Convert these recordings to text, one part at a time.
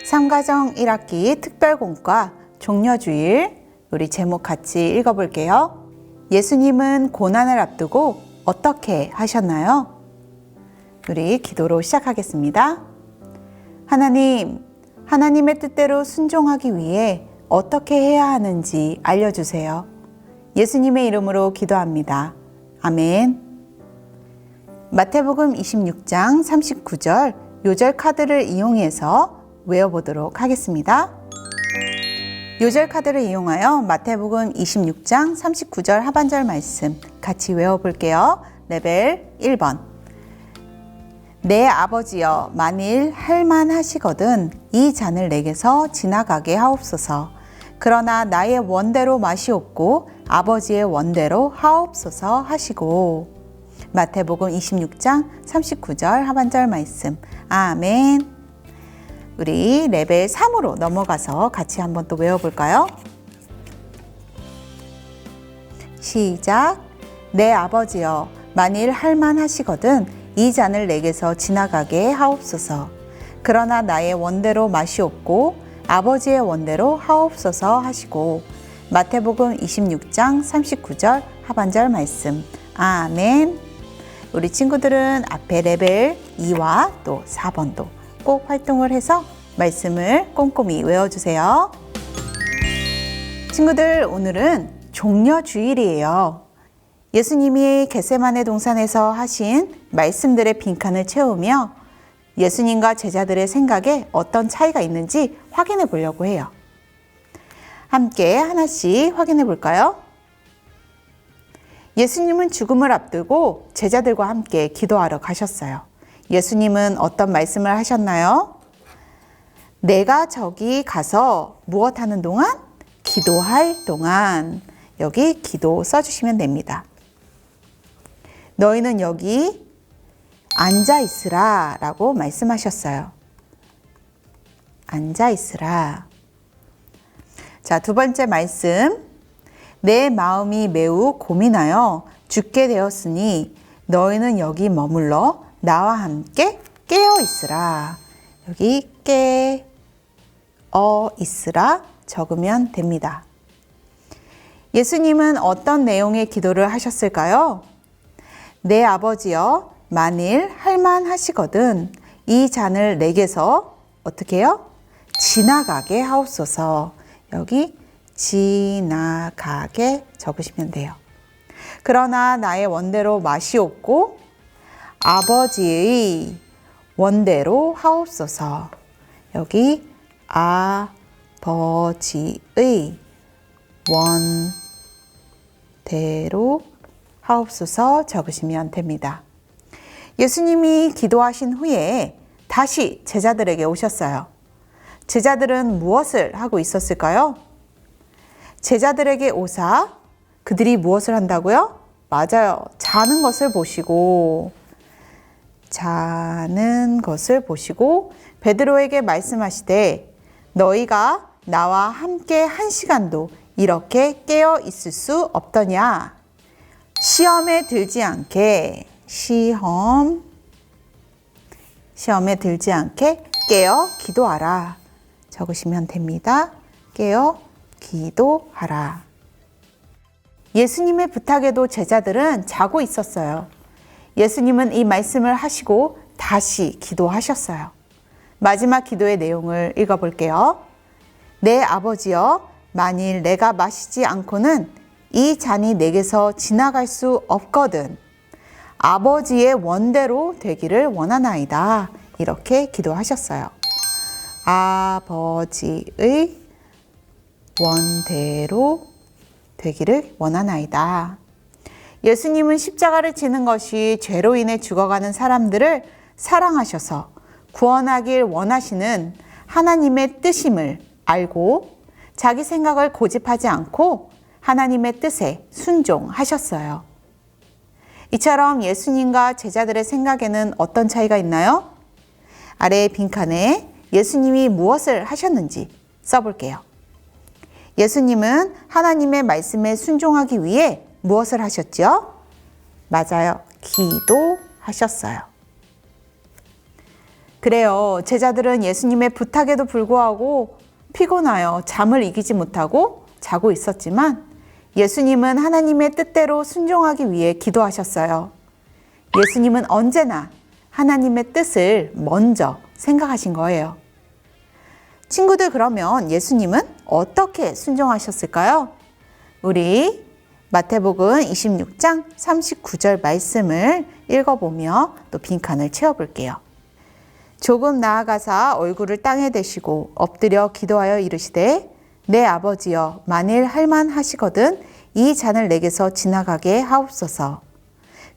삼가정 1학기 특별공과 종려주일, 우리 제목 같이 읽어볼게요. 예수님은 고난을 앞두고 어떻게 하셨나요? 우리 기도로 시작하겠습니다. 하나님, 하나님의 뜻대로 순종하기 위해 어떻게 해야 하는지 알려주세요. 예수님의 이름으로 기도합니다. 아멘. 마태복음 26장 39절 요절 카드를 이용해서 외워보도록 하겠습니다. 요절 카드를 이용하여 마태복음 26장 39절 하반절 말씀 같이 외워볼게요. 레벨 1번. 내 아버지여, 만일 할만하시거든 이 잔을 내게서 지나가게 하옵소서. 그러나 나의 원대로 마시옵고 아버지의 원대로 하옵소서 하시고. 마태복음 26장 39절 하반절 말씀. 아멘. 우리 레벨 3으로 넘어가서 같이 한번 또 외워볼까요? 시작. 내 아버지여, 만일 할만하시거든 이 잔을 내게서 지나가게 하옵소서. 그러나 나의 원대로 마시옵고 아버지의 원대로 하옵소서 하시고. 마태복음 26장 39절 하반절 말씀. 아멘. 우리 친구들은 앞에 레벨 2와 또 4번도 꼭 활동을 해서 말씀을 꼼꼼히 외워주세요. 친구들, 오늘은 종려주일이에요. 예수님이 겟세마네 동산에서 하신 말씀들의 빈칸을 채우며 예수님과 제자들의 생각에 어떤 차이가 있는지 확인해 보려고 해요. 함께 하나씩 확인해 볼까요? 예수님은 죽음을 앞두고 제자들과 함께 기도하러 가셨어요. 예수님은 어떤 말씀을 하셨나요? 내가 저기 가서 무엇 하는 동안? 기도할 동안. 여기 기도 써주시면 됩니다. 너희는 여기 앉아 있으라 라고 말씀하셨어요. 앉아 있으라. 자, 두 번째 말씀. 내 마음이 매우 고민하여 죽게 되었으니 너희는 여기 머물러 나와 함께 깨어 있으라. 여기 깨어 있으라 적으면 됩니다. 예수님은 어떤 내용의 기도를 하셨을까요? 내 아버지여, 만일 할만하시거든 이 잔을 내게서 어떻게 해요? 지나가게 하옵소서. 여기 지나가게 적으시면 돼요. 그러나 나의 원대로 마시옵고 아버지의 원대로 하옵소서. 여기 아버지의 원대로 하옵소서 적으시면 됩니다. 예수님이 기도하신 후에 다시 제자들에게 오셨어요. 제자들은 무엇을 하고 있었을까요? 제자들에게 오사 그들이 무엇을 한다고요? 맞아요. 자는 것을 보시고 베드로에게 말씀하시되 너희가 나와 함께 한 시간도 이렇게 깨어 있을 수 없더냐. 시험에 들지 않게 깨어 기도하라 적으시면 됩니다. 깨어 기도하라. 예수님의 부탁에도 제자들은 자고 있었어요. 예수님은 이 말씀을 하시고 다시 기도하셨어요. 마지막 기도의 내용을 읽어볼게요. 내 아버지여, 만일 내가 마시지 않고는 이 잔이 내게서 지나갈 수 없거든 아버지의 원대로 되기를 원하나이다. 이렇게 기도하셨어요. 아버지의 원대로 되기를 원하나이다. 예수님은 십자가를 지는 것이 죄로 인해 죽어가는 사람들을 사랑하셔서 구원하길 원하시는 하나님의 뜻임을 알고 자기 생각을 고집하지 않고 하나님의 뜻에 순종하셨어요. 이처럼 예수님과 제자들의 생각에는 어떤 차이가 있나요? 아래의 빈칸에 예수님이 무엇을 하셨는지 써볼게요. 예수님은 하나님의 말씀에 순종하기 위해 무엇을 하셨죠? 맞아요. 기도하셨어요. 그래요. 제자들은 예수님의 부탁에도 불구하고 피곤하여 잠을 이기지 못하고 자고 있었지만 예수님은 하나님의 뜻대로 순종하기 위해 기도하셨어요. 예수님은 언제나 하나님의 뜻을 먼저 생각하신 거예요. 친구들, 그러면 예수님은 어떻게 순종하셨을까요? 우리 마태복음 26장 39절 말씀을 읽어보며 또 빈칸을 채워볼게요. 조금 나아가사 얼굴을 땅에 대시고 엎드려 기도하여 이르시되 내 아버지여, 만일 할만하시거든 이 잔을 내게서 지나가게 하옵소서.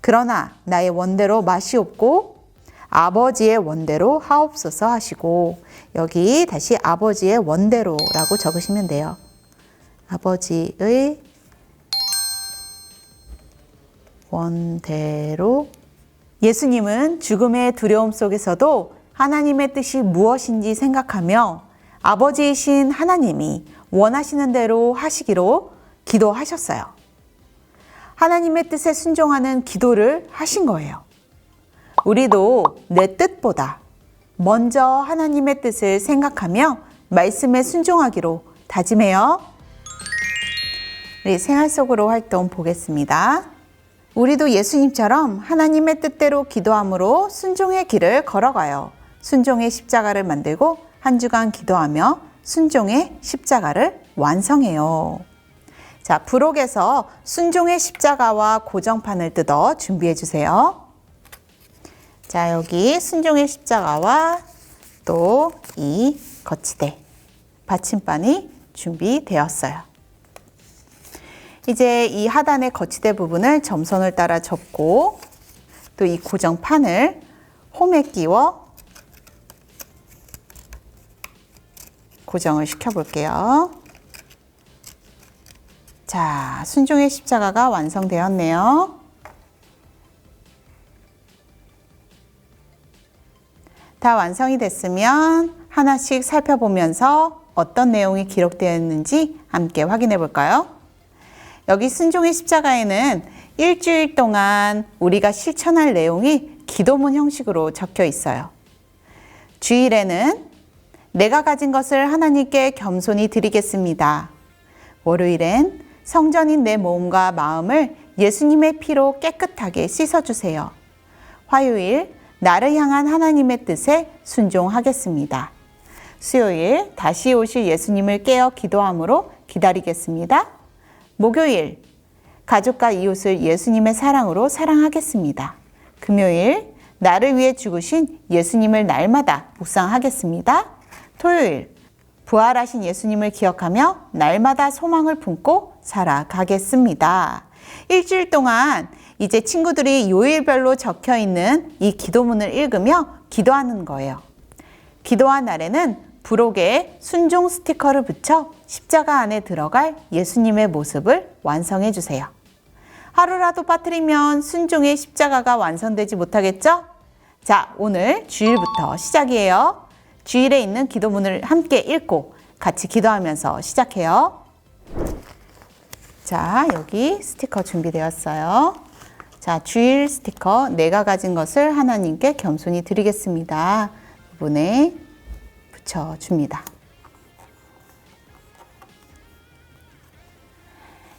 그러나 나의 원대로 마시옵고 아버지의 원대로 하옵소서 하시고, 여기 다시 아버지의 원대로라고 적으시면 돼요. 아버지의 원대로. 예수님은 죽음의 두려움 속에서도 하나님의 뜻이 무엇인지 생각하며 아버지이신 하나님이 원하시는 대로 하시기로 기도하셨어요. 하나님의 뜻에 순종하는 기도를 하신 거예요. 우리도 내 뜻보다 먼저 하나님의 뜻을 생각하며 말씀에 순종하기로 다짐해요. 우리 생활 속으로 활동 보겠습니다. 우리도 예수님처럼 하나님의 뜻대로 기도함으로 순종의 길을 걸어가요. 순종의 십자가를 만들고 한 주간 기도하며 순종의 십자가를 완성해요. 자, 부록에서 순종의 십자가와 고정판을 뜯어 준비해 주세요. 자, 여기 순종의 십자가와 또 이 거치대, 받침반이 준비되었어요. 이제 이 하단의 거치대 부분을 점선을 따라 접고 또 이 고정판을 홈에 끼워 고정을 시켜볼게요. 자, 순종의 십자가가 완성되었네요. 다 완성이 됐으면 하나씩 살펴보면서 어떤 내용이 기록되어 있는지 함께 확인해 볼까요? 여기 순종의 십자가에는 일주일 동안 우리가 실천할 내용이 기도문 형식으로 적혀 있어요. 주일에는 내가 가진 것을 하나님께 겸손히 드리겠습니다. 월요일엔 성전인 내 몸과 마음을 예수님의 피로 깨끗하게 씻어주세요. 화요일, 나를 향한 하나님의 뜻에 순종하겠습니다. 수요일, 다시 오실 예수님을 깨어 기도함으로 기다리겠습니다. 목요일, 가족과 이웃을 예수님의 사랑으로 사랑하겠습니다. 금요일, 나를 위해 죽으신 예수님을 날마다 묵상하겠습니다. 토요일, 부활하신 예수님을 기억하며 날마다 소망을 품고 살아가겠습니다. 일주일 동안 이제 친구들이 요일별로 적혀 있는 이 기도문을 읽으며 기도하는 거예요. 기도한 날에는 부록에 순종 스티커를 붙여 십자가 안에 들어갈 예수님의 모습을 완성해 주세요. 하루라도 빠뜨리면 순종의 십자가가 완성되지 못하겠죠? 자, 오늘 주일부터 시작이에요. 주일에 있는 기도문을 함께 읽고 같이 기도하면서 시작해요. 자, 여기 스티커 준비되었어요. 자, 주일 스티커, 내가 가진 것을 하나님께 겸손히 드리겠습니다. 부분에 붙여줍니다.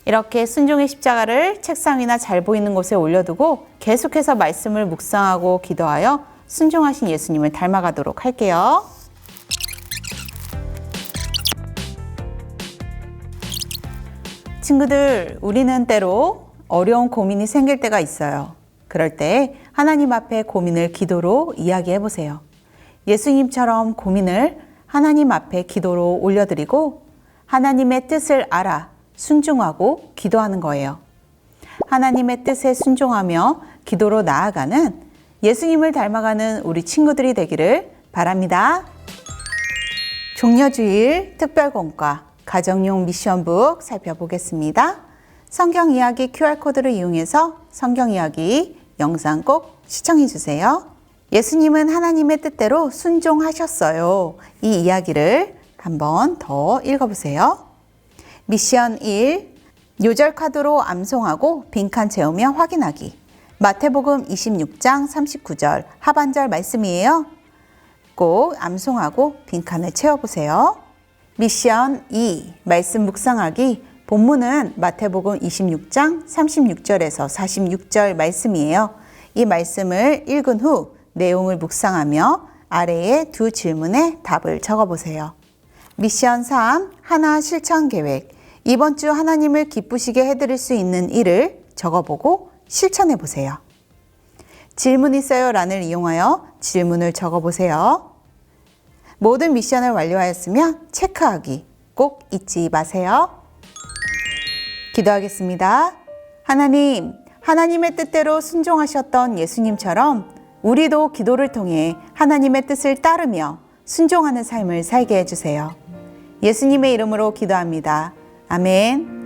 이렇게 순종의 십자가를 책상 위나 잘 보이는 곳에 올려두고 계속해서 말씀을 묵상하고 기도하여 순종하신 예수님을 닮아가도록 할게요. 친구들, 우리는 때로 어려운 고민이 생길 때가 있어요. 그럴 때 하나님 앞에 고민을 기도로 이야기해 보세요. 예수님처럼 고민을 하나님 앞에 기도로 올려드리고 하나님의 뜻을 알아 순종하고 기도하는 거예요. 하나님의 뜻에 순종하며 기도로 나아가는 예수님을 닮아가는 우리 친구들이 되기를 바랍니다. 종려주일 특별공과 가정용 미션북 살펴보겠습니다. 성경 이야기 QR코드를 이용해서 성경 이야기 영상 꼭 시청해 주세요. 예수님은 하나님의 뜻대로 순종하셨어요. 이 이야기를 한번 더 읽어보세요. 미션 1. 요절 카드로 암송하고 빈칸 채우며 확인하기. 마태복음 26장 39절 하반절 말씀이에요. 꼭 암송하고 빈칸을 채워보세요. 미션 2. 말씀 묵상하기. 본문은 마태복음 26장 36절에서 46절 말씀이에요. 이 말씀을 읽은 후 내용을 묵상하며 아래의 두 질문에 답을 적어보세요. 미션 3. 하나 실천 계획. 이번 주 하나님을 기쁘시게 해드릴 수 있는 일을 적어보고 실천해보세요. 질문 있어요 란을 이용하여 질문을 적어보세요. 모든 미션을 완료하였으면 체크하기 꼭 잊지 마세요. 기도하겠습니다. 하나님, 하나님의 뜻대로 순종하셨던 예수님처럼 우리도 기도를 통해 하나님의 뜻을 따르며 순종하는 삶을 살게 해주세요. 예수님의 이름으로 기도합니다. 아멘.